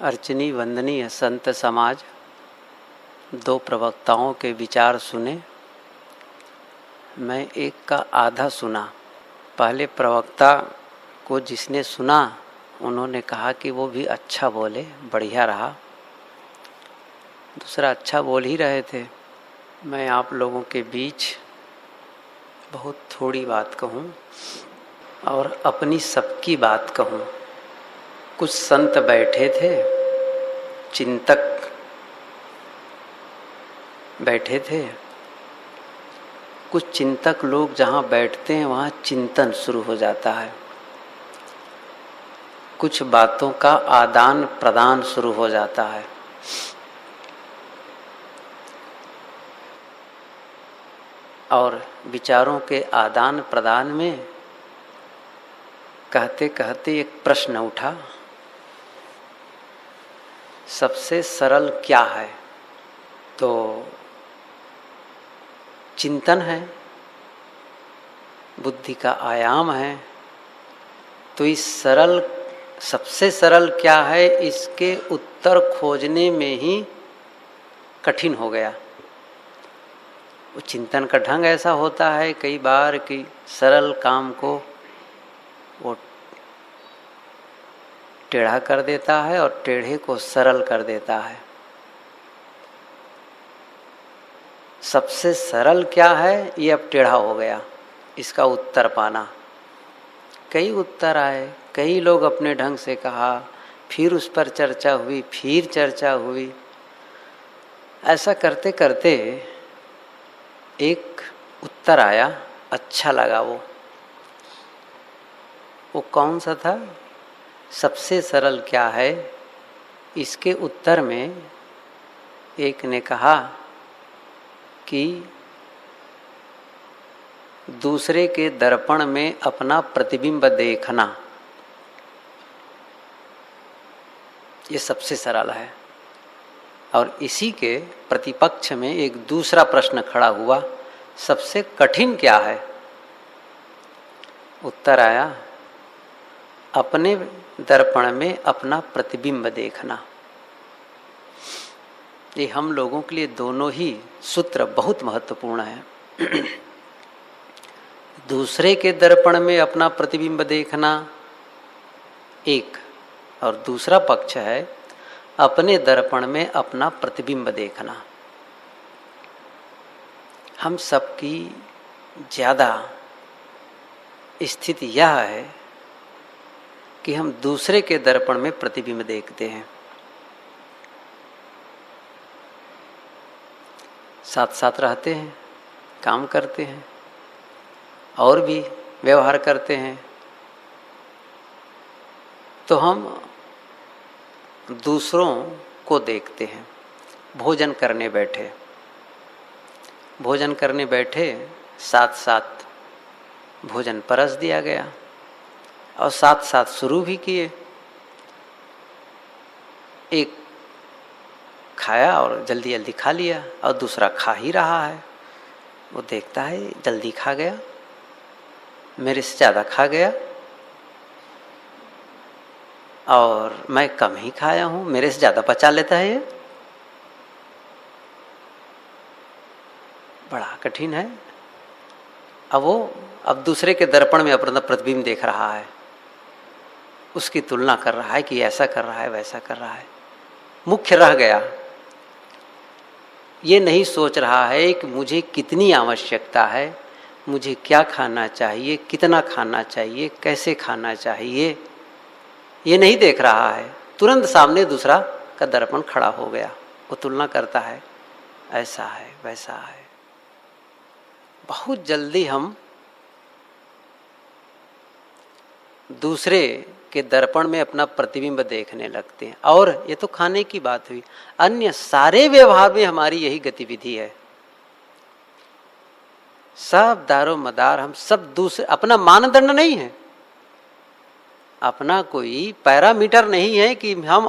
अर्चनी वंदनीय संत समाज, दो प्रवक्ताओं के विचार सुने। मैं एक का आधा सुना। पहले प्रवक्ता को जिसने सुना उन्होंने कहा कि वो भी अच्छा बोले, बढ़िया रहा। दूसरा अच्छा बोल ही रहे थे। मैं आप लोगों के बीच बहुत थोड़ी बात कहूँ और अपनी सबकी बात कहूँ। कुछ संत बैठे थे, चिंतक बैठे थे। कुछ चिंतक लोग जहाँ बैठते हैं वहाँ चिंतन शुरू हो जाता है। कुछ बातों का आदान प्रदान शुरू हो जाता है। और विचारों के आदान प्रदान में कहते कहते एक प्रश्न उठा, सबसे सरल क्या है? तो चिंतन है, बुद्धि का आयाम है। तो इस सबसे सरल क्या है, इसके उत्तर खोजने में ही कठिन हो गया। वो चिंतन का ढंग ऐसा होता है कई बार कि सरल काम को वो टेढ़ा कर देता है और टेढ़े को सरल कर देता है। सबसे सरल क्या है, ये अब टेढ़ा हो गया। इसका उत्तर पाना, कई उत्तर आए, कई लोग अपने ढंग से कहा, फिर उस पर चर्चा हुई, फिर चर्चा हुई। ऐसा करते करते एक उत्तर आया, अच्छा लगा। वो कौन सा था? सबसे सरल क्या है, इसके उत्तर में एक ने कहा कि दूसरे के दर्पण में अपना प्रतिबिंब देखना, ये सबसे सरल है। और इसी के प्रतिपक्ष में एक दूसरा प्रश्न खड़ा हुआ, सबसे कठिन क्या है? उत्तर आया, अपने दर्पण में अपना प्रतिबिंब देखना। ये हम लोगों के लिए दोनों ही सूत्र बहुत महत्वपूर्ण है। दूसरे के दर्पण में अपना प्रतिबिंब देखना एक, और दूसरा पक्ष है अपने दर्पण में अपना प्रतिबिंब देखना। हम सबकी ज़्यादा स्थिति यह है कि हम दूसरे के दर्पण में प्रतिबिंब देखते हैं। साथ साथ रहते हैं, काम करते हैं और भी व्यवहार करते हैं, तो हम दूसरों को देखते हैं। भोजन करने बैठे, साथ साथ भोजन परस दिया गया और साथ साथ शुरू भी किए। एक खाया और जल्दी जल्दी खा लिया और दूसरा खा ही रहा है। वो देखता है जल्दी खा गया, मेरे से ज़्यादा खा गया, और मैं कम ही खाया हूँ, मेरे से ज़्यादा पचा लेता है। ये बड़ा कठिन है। अब दूसरे के दर्पण में अपना प्रतिबिंब देख रहा है, उसकी तुलना कर रहा है कि ऐसा कर रहा है, वैसा कर रहा है। मुख्य रह गया, ये नहीं सोच रहा है कि मुझे कितनी आवश्यकता है, मुझे क्या खाना चाहिए, कितना खाना चाहिए, कैसे खाना चाहिए, ये नहीं देख रहा है। तुरंत सामने दूसरा का दर्पण खड़ा हो गया, वो तुलना करता है, ऐसा है, वैसा है। बहुत जल्दी हम दूसरे के दर्पण में अपना प्रतिबिंब देखने लगते हैं। और ये तो खाने की बात हुई, अन्य सारे व्यवहार में हमारी यही गतिविधि है। सब दारो मदार हम सब दूसरे, अपना मानदंड नहीं है, अपना कोई पैरामीटर नहीं है कि हम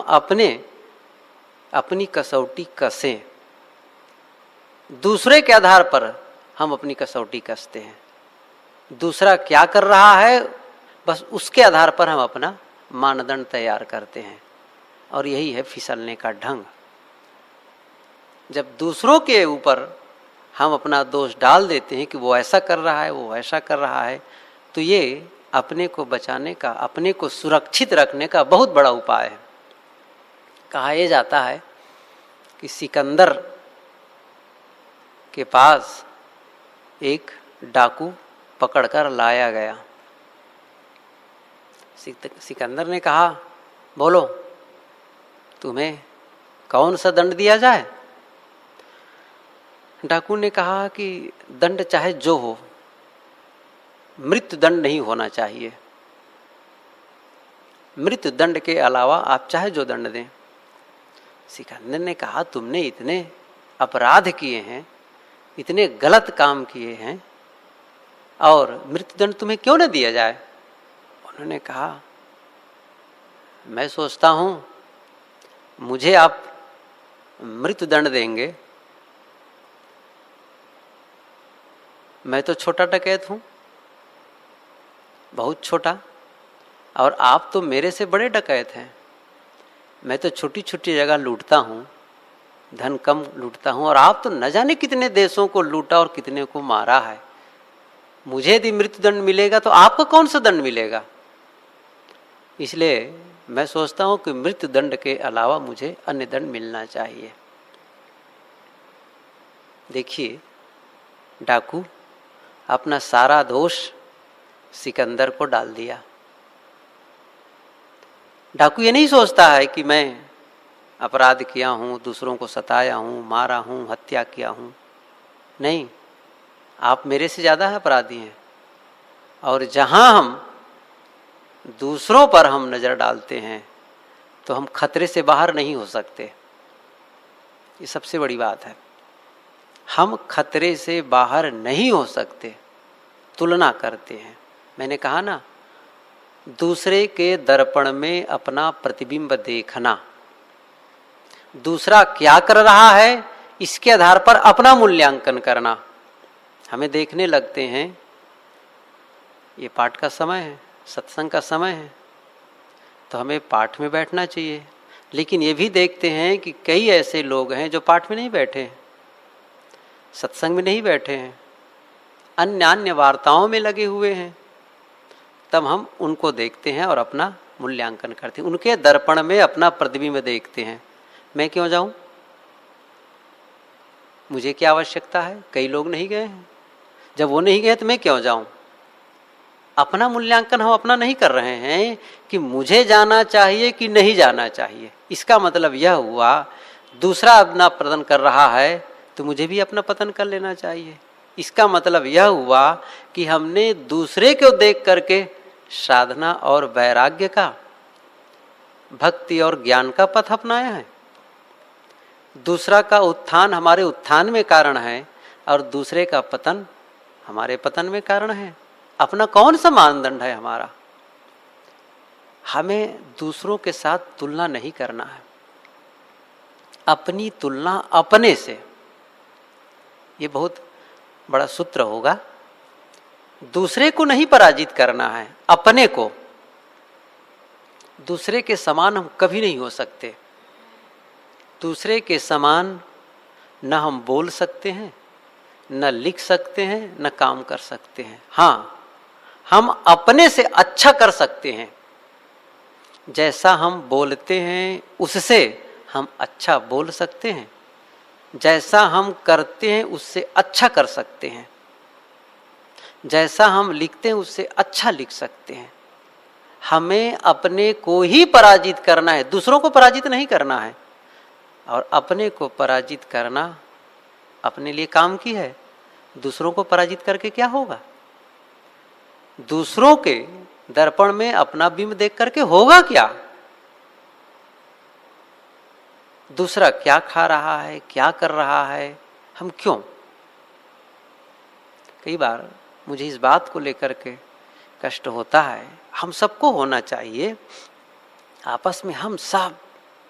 अपनी कसौटी कसें। दूसरे के आधार पर हम अपनी कसौटी कसते हैं। दूसरा क्या कर रहा है, बस उसके आधार पर हम अपना मानदंड तैयार करते हैं। और यही है फिसलने का ढंग। जब दूसरों के ऊपर हम अपना दोष डाल देते हैं कि वो ऐसा कर रहा है, वो ऐसा कर रहा है, तो ये अपने को बचाने का, अपने को सुरक्षित रखने का बहुत बड़ा उपाय है। कहा यह जाता है कि सिकंदर के पास एक डाकू पकड़कर लाया गया। सिकंदर ने कहा, बोलो तुम्हें कौन सा दंड दिया जाए? डाकू ने कहा कि दंड चाहे जो हो, मृत्यु दंड नहीं होना चाहिए। मृत्यु दंड के अलावा आप चाहे जो दंड दें। सिकंदर ने कहा, तुमने इतने अपराध किए हैं, इतने गलत काम किए हैं, और मृत्यु दंड तुम्हें क्यों न दिया जाए? उन्होंने कहा, मैं सोचता हूं मुझे आप मृत्यु दंड देंगे, मैं तो छोटा डकैत हूं, बहुत छोटा, और आप तो मेरे से बड़े डकैत हैं। मैं तो छोटी छोटी जगह लूटता हूं, धन कम लूटता हूं, और आप तो न जाने कितने देशों को लूटा और कितने को मारा है। मुझे यदि मृत्यु दंड मिलेगा तो आपको कौन सा दंड मिलेगा? इसलिए मैं सोचता हूं कि मृत्यु दंड के अलावा मुझे अन्य दंड मिलना चाहिए। देखिए, डाकू अपना सारा दोष सिकंदर को डाल दिया। डाकू ये नहीं सोचता है कि मैं अपराध किया हूं, दूसरों को सताया हूं, मारा हूं, हत्या किया हूं। नहीं, आप मेरे से ज्यादा अपराधी हैं, और जहां हम दूसरों पर हम नजर डालते हैं तो हम खतरे से बाहर नहीं हो सकते। ये सबसे बड़ी बात है। हम खतरे से बाहर नहीं हो सकते, तुलना करते हैं। मैंने कहा ना, दूसरे के दर्पण में अपना प्रतिबिंब देखना, दूसरा क्या कर रहा है इसके आधार पर अपना मूल्यांकन करना। हमें देखने लगते हैं, ये पाठ का समय है, सत्संग का समय है, तो हमें पाठ में बैठना चाहिए, लेकिन ये भी देखते हैं कि कई ऐसे लोग हैं जो पाठ में नहीं बैठे हैं, सत्संग में नहीं बैठे हैं, अन्य वार्ताओं में लगे हुए हैं। तब हम उनको देखते हैं और अपना मूल्यांकन करते हैं, उनके दर्पण में अपना प्रतिबिंब देखते हैं। मैं क्यों जाऊं? मुझे क्या आवश्यकता है? कई लोग नहीं गए हैं, जब वो नहीं गए तो मैं क्यों जाऊं? अपना मूल्यांकन हम अपना नहीं कर रहे हैं कि मुझे जाना चाहिए कि नहीं जाना चाहिए। इसका मतलब यह हुआ, दूसरा अपना पतन कर रहा है तो मुझे भी अपना पतन कर लेना चाहिए। इसका मतलब यह हुआ कि हमने दूसरे को देख करके साधना और वैराग्य का, भक्ति और ज्ञान का पथ अपनाया है। दूसरा का उत्थान हमारे उत्थान में कारण है और दूसरे का पतन हमारे पतन में कारण है। अपना कौन सा मानदंड है हमारा? हमें दूसरों के साथ तुलना नहीं करना है, अपनी तुलना अपने से। ये बहुत बड़ा सूत्र होगा। दूसरे को नहीं पराजित करना है, अपने को। दूसरे के समान हम कभी नहीं हो सकते। दूसरे के समान न हम बोल सकते हैं, न लिख सकते हैं, न काम कर सकते हैं। हाँ, हम अपने से अच्छा कर सकते हैं। जैसा हम बोलते हैं उससे हम अच्छा बोल सकते हैं, जैसा हम करते हैं उससे अच्छा कर सकते हैं, जैसा हम लिखते हैं उससे अच्छा लिख सकते हैं। हमें अपने को ही पराजित करना है, दूसरों को पराजित नहीं करना है। और अपने को पराजित करना अपने लिए काम की है। दूसरों को पराजित करके क्या होगा? दूसरों के दर्पण में अपना बिंब देख करके होगा क्या? दूसरा क्या खा रहा है, क्या कर रहा है, हम क्यों? कई बार मुझे इस बात को लेकर के कष्ट होता है। हम सबको होना चाहिए आपस में, हम सब,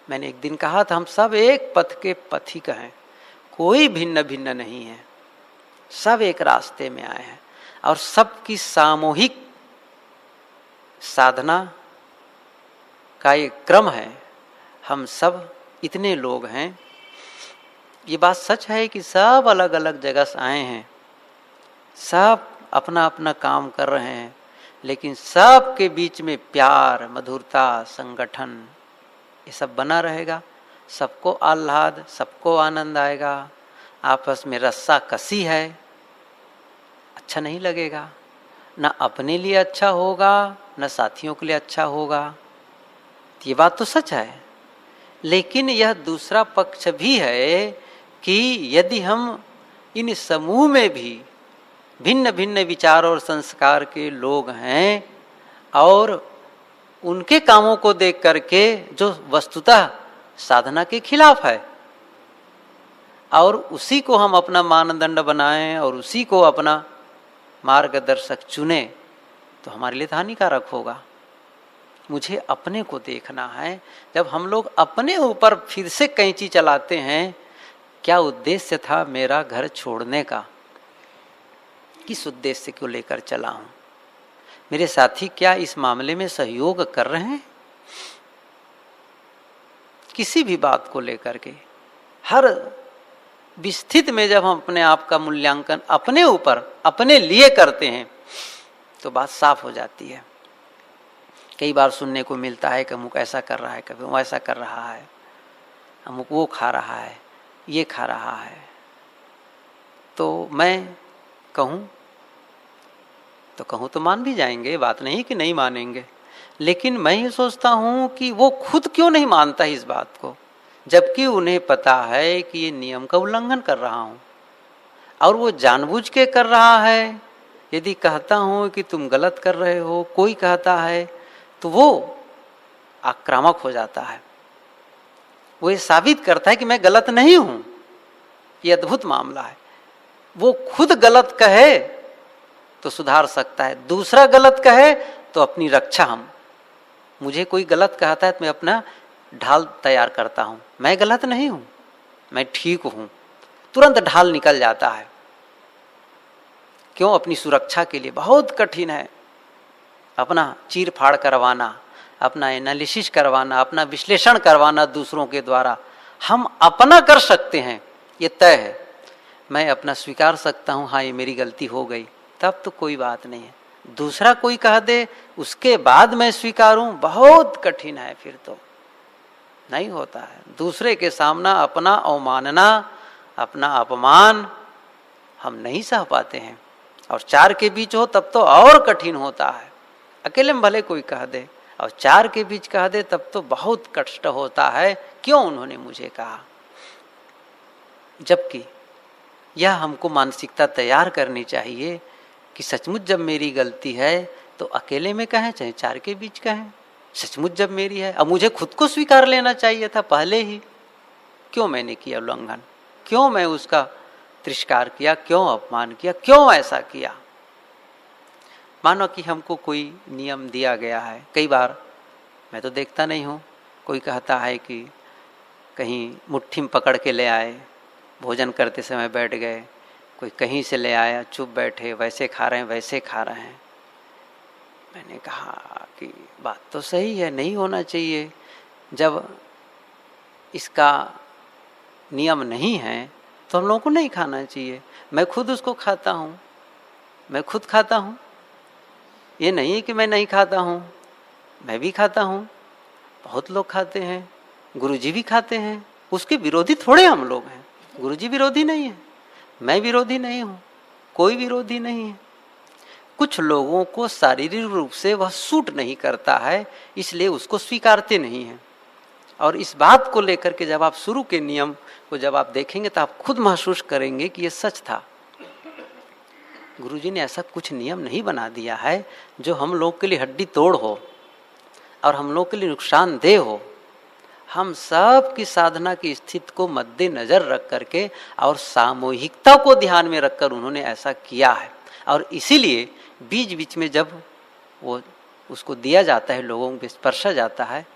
मैंने एक दिन कहा था, हम सब एक पथ के पथिक हैं, कोई भिन्न भिन्न नहीं है, सब एक रास्ते में आए हैं। और सबकी सामूहिक साधना का एक क्रम है, हम सब इतने लोग हैं, ये बात सच है कि सब अलग अलग जगह से आए हैं, सब अपना अपना काम कर रहे हैं, लेकिन सब के बीच में प्यार, मधुरता, संगठन ये सब बना रहेगा। सबको आह्लाद, सबको आनंद आएगा। आपस में रस्सा कसी है, अच्छा नहीं लगेगा, ना अपने लिए अच्छा होगा न साथियों के लिए अच्छा होगा। ये बात तो सच है, लेकिन यह दूसरा पक्ष भी है कि यदि हम इन समूह में भी भिन्न भिन्न विचार और संस्कार के लोग हैं और उनके कामों को देख करके जो वस्तुतः साधना के खिलाफ है और उसी को हम अपना मानदंड बनाएं और उसी को अपना मार्गदर्शक चुने, तो हमारे लिए हानिकारक होगा। मुझे अपने को देखना है। जब हम लोग अपने ऊपर फिर से कैंची चलाते हैं, क्या उद्देश्य था मेरा घर छोड़ने का, किस उद्देश्य को लेकर चला हूं, मेरे साथी क्या इस मामले में सहयोग कर रहे हैं? किसी भी बात को लेकर के हर स्थिति में जब हम अपने आप का मूल्यांकन अपने ऊपर अपने लिए करते हैं तो बात साफ हो जाती है। कई बार सुनने को मिलता है कि अमुक ऐसा कर रहा है, कभी वो ऐसा कर रहा है, अमुक वो खा रहा है, ये खा रहा है, तो मैं कहूँ तो मान भी जाएंगे, बात नहीं कि नहीं मानेंगे, लेकिन मैं ये सोचता हूँ कि वो खुद क्यों नहीं मानता इस बात को, जबकि उन्हें पता है कि ये नियम का उल्लंघन कर रहा हूँ और वो जानबूझ के कर रहा है। यदि कहता हूँ कि तुम गलत कर रहे हो, कोई कहता है, तो वो आक्रामक हो जाता है, वो ये साबित करता है कि मैं गलत नहीं हूँ। ये अद्भुत मामला है। वो खुद गलत कहे तो सुधार सकता है, दूसरा गलत कहे तो अपनी रक्षा हम, मुझे कोई गलत कहता है तो मैं अपना ढाल तैयार करता हूं, मैं गलत नहीं हूं, मैं ठीक हूं, तुरंत ढाल निकल जाता है। क्यों? अपनी सुरक्षा के लिए। बहुत कठिन है अपना चीर फाड़ करवाना, अपना एनालिसिस करवाना, अपना विश्लेषण करवाना दूसरों के द्वारा। हम अपना कर सकते हैं, ये तय है, मैं अपना स्वीकार सकता हूं, हाँ ये मेरी गलती हो गई, तब तो कोई बात नहीं है। दूसरा कोई कह दे उसके बाद मैं स्वीकारूं, बहुत कठिन है, फिर तो नहीं होता है। दूसरे के सामना अपना अवमानना, अपना अपमान हम नहीं सह पाते हैं, और चार के बीच हो तब तो और कठिन होता है। अकेले में भले कोई कह दे, और चार के बीच कह दे तब तो बहुत कष्ट होता है, क्यों उन्होंने मुझे कहा। जबकि यह हमको मानसिकता तैयार करनी चाहिए कि सचमुच जब मेरी गलती है तो अकेले में कहें चाहे चार के बीच कहें, सचमुच जब मेरी है, अब मुझे खुद को स्वीकार लेना चाहिए था पहले ही। क्यों मैंने किया उल्लंघन, क्यों मैं उसका तिरस्कार किया, क्यों अपमान किया, क्यों ऐसा किया। मानो कि हमको कोई नियम दिया गया है, कई बार मैं तो देखता नहीं हूँ, कोई कहता है कि कहीं मुट्ठी में पकड़ के ले आए, भोजन करते समय बैठ गए, कोई कहीं से ले आया, चुप बैठे, वैसे खा रहे हैं वैसे खा रहे हैं। मैंने कहा कि बात तो सही है, नहीं होना चाहिए। जब इसका नियम नहीं है तो हम लोगों को नहीं खाना चाहिए। मैं खुद उसको खाता हूँ, मैं खुद खाता हूँ, ये नहीं है कि मैं नहीं खाता हूँ, मैं भी खाता हूँ, बहुत लोग खाते हैं, गुरुजी भी खाते हैं। उसके विरोधी थोड़े हम लोग हैं, गुरुजी विरोधी नहीं है, मैं विरोधी नहीं हूँ, कोई विरोधी नहीं है। कुछ लोगों को शारीरिक रूप से वह सूट नहीं करता है, इसलिए उसको स्वीकारते नहीं हैं। और इस बात को लेकर के जब आप शुरू के नियम को जब आप देखेंगे तो आप खुद महसूस करेंगे कि ये सच था। गुरुजी ने ऐसा कुछ नियम नहीं बना दिया है जो हम लोग के लिए हड्डी तोड़ हो और हम लोग के लिए नुकसानदेह हो। हम सब की साधना की स्थिति को मद्देनजर रख करके और सामूहिकता को ध्यान में रखकर उन्होंने ऐसा किया है। और इसीलिए बीच बीच में जब वो उसको दिया जाता है, लोगों को स्पर्शा जाता है,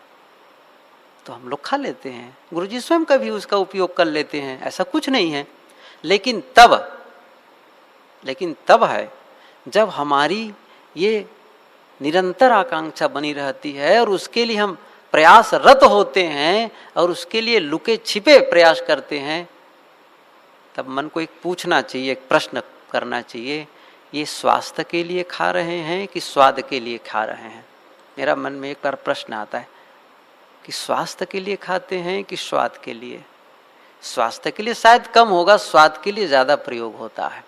तो हम लोग खा लेते हैं। गुरुजी स्वयं का भी उसका उपयोग कर लेते हैं, ऐसा कुछ नहीं है। लेकिन तब है जब हमारी ये निरंतर आकांक्षा बनी रहती है और उसके लिए हम प्रयासरत होते हैं और उसके लिए लुके छिपे प्रयास करते हैं, तब मन को एक पूछना चाहिए, एक प्रश्न करना चाहिए, ये स्वास्थ्य के लिए खा रहे हैं कि स्वाद के लिए खा रहे हैं। मेरा मन में एक बार प्रश्न आता है कि स्वास्थ्य के लिए खाते हैं कि स्वाद के लिए। स्वास्थ्य के लिए शायद कम होगा, स्वाद के लिए ज़्यादा प्रयोग होता है।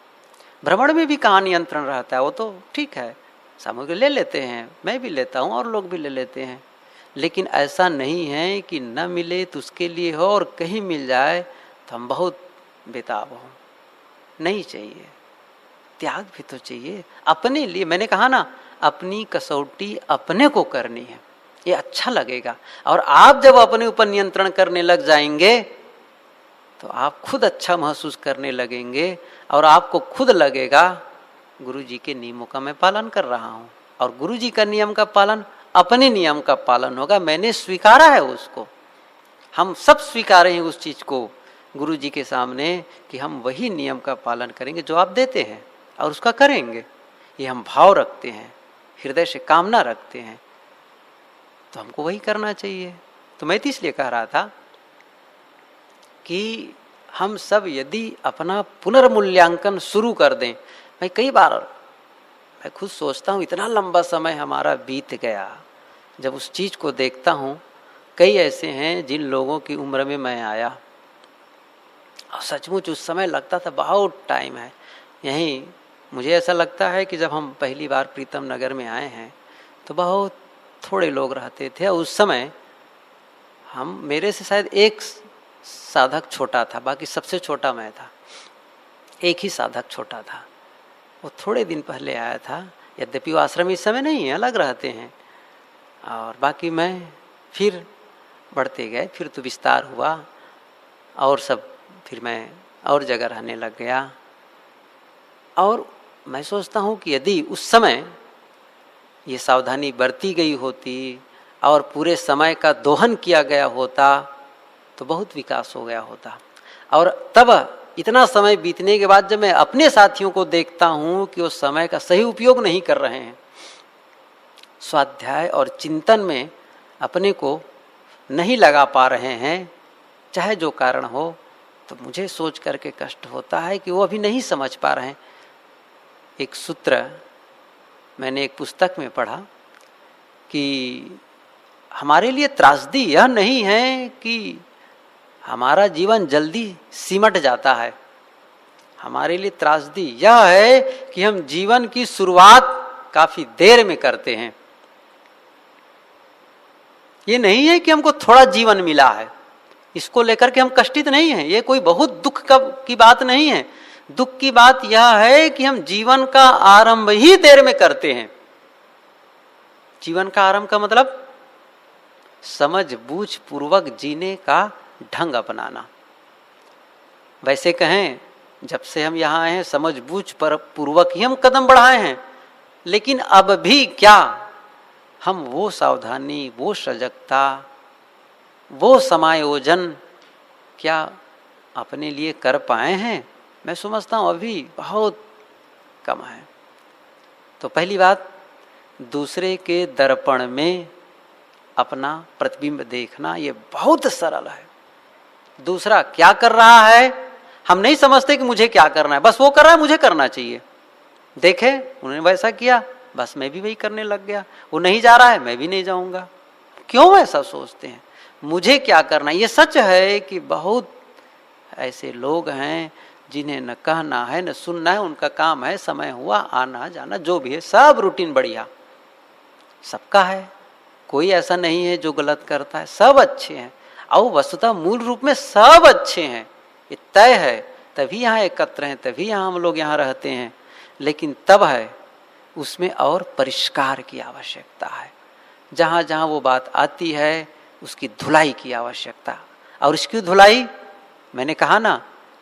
भ्रमण में भी कहाँ नियंत्रण रहता है, वो तो ठीक है, सामग्री ले लेते हैं, मैं भी लेता हूँ और लोग भी ले लेते हैं, लेकिन ऐसा नहीं है कि न मिले तो उसके लिए हो और कहीं मिल जाए तो हम बहुत बेताब हों। नहीं चाहिए, त्याग भी तो चाहिए अपने लिए। मैंने कहा ना, अपनी कसौटी अपने को करनी है, ये अच्छा लगेगा। और आप जब अपने ऊपर नियंत्रण करने लग जाएंगे तो आप खुद अच्छा महसूस करने लगेंगे और आपको खुद लगेगा गुरु जी के नियमों का मैं पालन कर रहा हूँ। और गुरु जी का नियम का पालन अपने नियम का पालन होगा। मैंने स्वीकारा है उसको, हम सब स्वीकारे हैं उस चीज को गुरु जी के सामने कि हम वही नियम का पालन करेंगे जो आप देते हैं और उसका करेंगे। ये हम भाव रखते हैं, हृदय से कामना रखते हैं, तो हमको वही करना चाहिए। तो मैं तो इसलिए कह रहा था कि हम सब यदि अपना पुनर्मूल्यांकन शुरू कर दें। मैं कई बार मैं खुद सोचता हूँ, इतना लंबा समय हमारा बीत गया, जब उस चीज़ को देखता हूँ। कई ऐसे हैं जिन लोगों की उम्र में मैं आया और सचमुच उस समय लगता था बहुत टाइम है। यहीं मुझे ऐसा लगता है कि जब हम पहली बार प्रीतम नगर में आए हैं तो बहुत थोड़े लोग रहते थे। उस समय हम, मेरे से शायद एक साधक छोटा था, बाकी सबसे छोटा मैं था। एक ही साधक छोटा था, वो थोड़े दिन पहले आया था। यद्यपि वो आश्रम इस समय नहीं है, अलग रहते हैं, और बाकी मैं। फिर बढ़ते गए, फिर तो विस्तार हुआ और सब, फिर मैं और जगह रहने लग गया। और मैं सोचता हूँ कि यदि उस समय ये सावधानी बरती गई होती और पूरे समय का दोहन किया गया होता तो बहुत विकास हो गया होता। और तब इतना समय बीतने के बाद जब मैं अपने साथियों को देखता हूँ कि वो समय का सही उपयोग नहीं कर रहे हैं, स्वाध्याय और चिंतन में अपने को नहीं लगा पा रहे हैं, चाहे जो कारण हो, तो मुझे सोच करके कष्ट होता है कि वो अभी नहीं समझ पा रहे हैं। एक सूत्र मैंने एक पुस्तक में पढ़ा कि हमारे लिए त्रासदी यह नहीं है कि हमारा जीवन जल्दी सिमट जाता है, हमारे लिए त्रासदी यह है कि हम जीवन की शुरुआत काफी देर में करते हैं। ये नहीं है कि हमको थोड़ा जीवन मिला है, इसको लेकर के हम कष्टित नहीं हैं। ये कोई बहुत दुख की बात नहीं है। दुख की बात यह है कि हम जीवन का आरंभ ही देर में करते हैं। जीवन का आरंभ का मतलब समझ बूझ पूर्वक जीने का ढंग अपनाना। वैसे कहें, जब से हम यहाँ आए हैं समझ बूझ पर पूर्वक ही हम कदम बढ़ाए हैं, लेकिन अब भी क्या हम वो सावधानी, वो सजगता, वो समायोजन क्या अपने लिए कर पाए हैं? मैं समझता हूँ अभी बहुत कम है। तो पहली बात, दूसरे के दर्पण में अपना प्रतिबिंब देखना ये बहुत सरल है। दूसरा क्या कर रहा है हम नहीं समझते कि मुझे क्या करना है, बस वो कर रहा है मुझे करना चाहिए। देखे उन्होंने वैसा किया, बस मैं भी वही करने लग गया। वो नहीं जा रहा है, मैं भी नहीं जाऊंगा। क्यों ऐसा सोचते हैं? मुझे क्या करना है? ये सच है कि बहुत ऐसे लोग हैं जिन्हें न कहना है न सुनना है, उनका काम है समय हुआ आना जाना, जो भी है सब रूटीन बढ़िया सबका है। कोई ऐसा नहीं है जो गलत करता है, सब अच्छे हैं। और वस्तुतः मूल रूप में सब अच्छे हैं, ये तय है। तभी यहाँ एकत्र हैं, तभी यहाँ हम लोग यहाँ रहते हैं। लेकिन तब है उसमें और परिष्कार की आवश्यकता है। जहाँ जहाँ वो बात आती है उसकी धुलाई की आवश्यकता। और इसकी धुलाई मैंने कहा ना,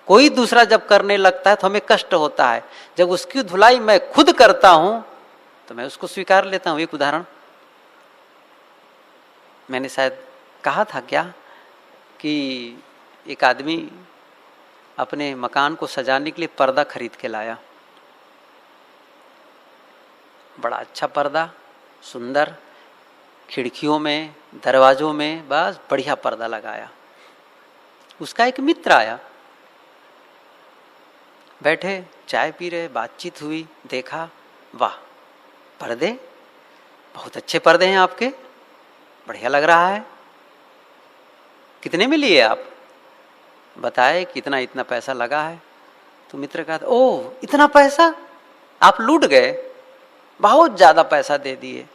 कोई दूसरा जब करने लगता है तो हमें कष्ट होता है। जब उसकी धुलाई मैं खुद करता हूं तो मैं उसको स्वीकार लेता हूं। एक उदाहरण मैंने शायद कहा था क्या कि एक आदमी अपने मकान को सजाने के लिए पर्दा खरीद के लाया। बड़ा अच्छा पर्दा, सुंदर, खिड़कियों में दरवाजों में बस बढ़िया पर्दा लगाया। उसका एक मित्र आया, बैठे चाय पी रहे, बातचीत हुई, देखा वाह पर्दे बहुत अच्छे पर्दे हैं आपके, बढ़िया लग रहा है, कितने में लिए आप? बताए कितना इतना पैसा लगा है। तो मित्र कहा ओह इतना पैसा, आप लूट गए, बहुत ज्यादा पैसा दे दिए,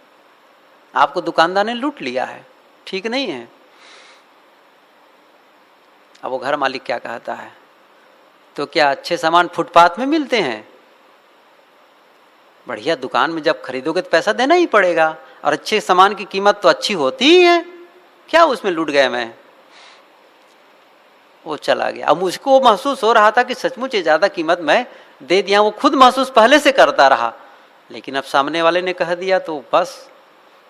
आपको दुकानदार ने लूट लिया है, ठीक नहीं है। अब वो घर मालिक क्या कहता है, तो क्या अच्छे सामान फुटपाथ में मिलते हैं? बढ़िया दुकान में जब खरीदोगे तो पैसा देना ही पड़ेगा, और अच्छे सामान की कीमत तो अच्छी होती ही है, क्या उसमें लूट गए मैं? वो चला गया। अब मुझको महसूस हो रहा था कि सचमुच ये ज्यादा कीमत मैं दे दिया, वो खुद महसूस पहले से करता रहा, लेकिन अब सामने वाले ने कह दिया तो बस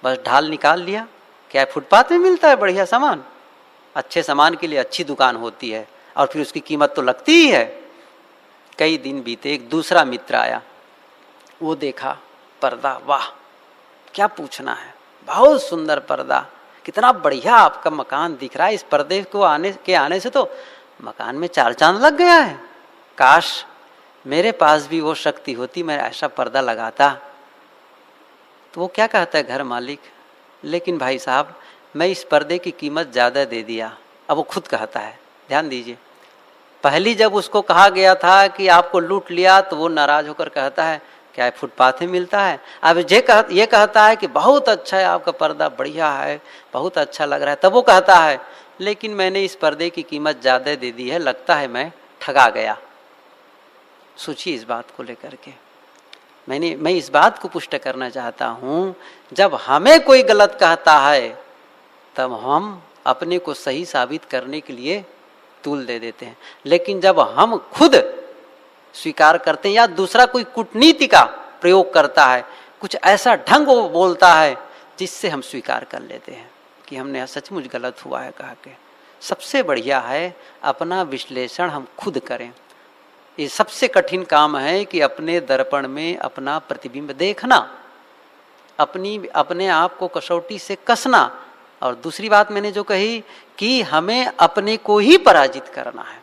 ढाल निकाल लिया। क्या फुटपाथ में मिलता है बढ़िया सामान? अच्छे सामान के लिए अच्छी दुकान होती है और फिर उसकी कीमत तो लगती ही है। कई दिन बीते, एक दूसरा मित्र आया, वो देखा पर्दा, वाह क्या पूछना है, बहुत सुंदर पर्दा, कितना बढ़िया आपका मकान दिख रहा है, इस पर्दे को आने से तो मकान में चार चांद लग गया है, काश मेरे पास भी वो शक्ति होती, मैं ऐसा पर्दा लगाता। तो वो क्या कहता है घर मालिक, लेकिन भाई साहब मैं इस पर्दे की कीमत ज़्यादा दे दिया। अब वो खुद कहता है, ध्यान दीजिए, पहली जब उसको कहा गया था कि आपको लूट लिया तो वो नाराज होकर कहता है क्या फुटपाथ में मिलता है। अब ये कहता है कि बहुत अच्छा है आपका पर्दा, बढ़िया है, बहुत अच्छा लग रहा है। तब वो कहता है लेकिन मैंने इस पर्दे की कीमत ज़्यादा दे दी है, लगता है मैं ठगा गया। सोचिए इस बात को लेकर के, मैं इस बात को पुष्ट करना चाहता हूँ, जब हमें कोई गलत कहता है तब हम अपने को सही साबित करने के लिए तूल दे देते हैं, लेकिन जब हम खुद स्वीकार करते हैं या दूसरा कोई कूटनीति का प्रयोग करता है, कुछ ऐसा ढंग वो बोलता है जिससे हम स्वीकार कर लेते हैं कि हमने सचमुच गलत हुआ है कहा के, सबसे बढ़िया है अपना विश्लेषण हम खुद करें। ये सबसे कठिन काम है कि अपने दर्पण में अपना प्रतिबिंब देखना, अपने आप को कसौटी से कसना। और दूसरी बात मैंने जो कही कि हमें अपने को ही पराजित करना है,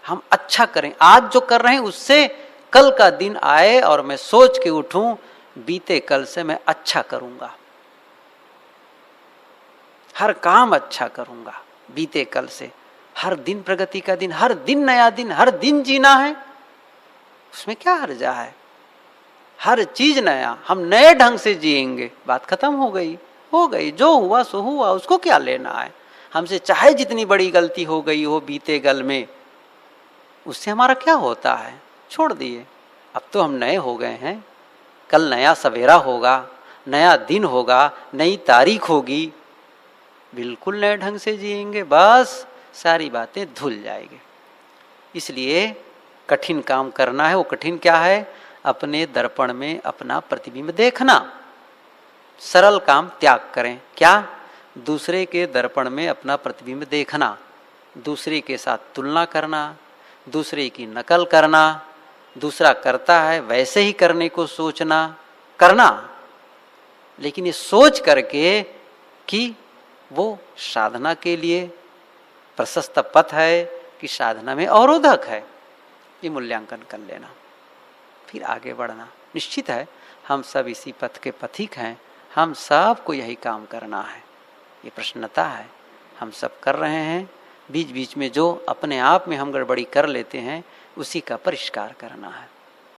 हम अच्छा करें, आज जो कर रहे हैं उससे कल का दिन आए और मैं सोच के उठूं बीते कल से मैं अच्छा करूंगा, हर काम अच्छा करूंगा बीते कल से, हर दिन प्रगति का दिन, हर दिन नया दिन, हर दिन जीना है, उसमें क्या हर्जा है, हर चीज नया, हम नए ढंग से जिएंगे, बात खत्म हो गई, जो हुआ सो हुआ, उसको क्या लेना है हमसे, चाहे जितनी बड़ी गलती हो गई हो बीते कल में, उससे हमारा क्या होता है, छोड़ दिए। अब तो हम नए हो गए हैं, कल नया सवेरा होगा, नया दिन होगा, नई तारीख होगी, बिल्कुल नए ढंग से जिएंगे, बस सारी बातें धुल जाएंगे। इसलिए कठिन काम करना है, वो कठिन क्या है, अपने दर्पण में अपना प्रतिबिंब देखना। सरल काम त्याग करें, क्या, दूसरे के दर्पण में अपना प्रतिबिंब देखना, दूसरे के साथ तुलना करना, दूसरे की नकल करना, दूसरा करता है वैसे ही करने को सोचना, करना, लेकिन ये सोच करके कि वो साधना के लिए प्रशस्त पथ है कि साधना में अवरोधक है, ये मूल्यांकन कर लेना, फिर आगे बढ़ना। निश्चित है हम सब इसी पथ के पथिक हैं, हम सब को यही काम करना है, ये प्रश्नता है, हम सब कर रहे हैं। बीच बीच में जो अपने आप में हम गड़बड़ी कर लेते हैं उसी का परिष्कार करना है।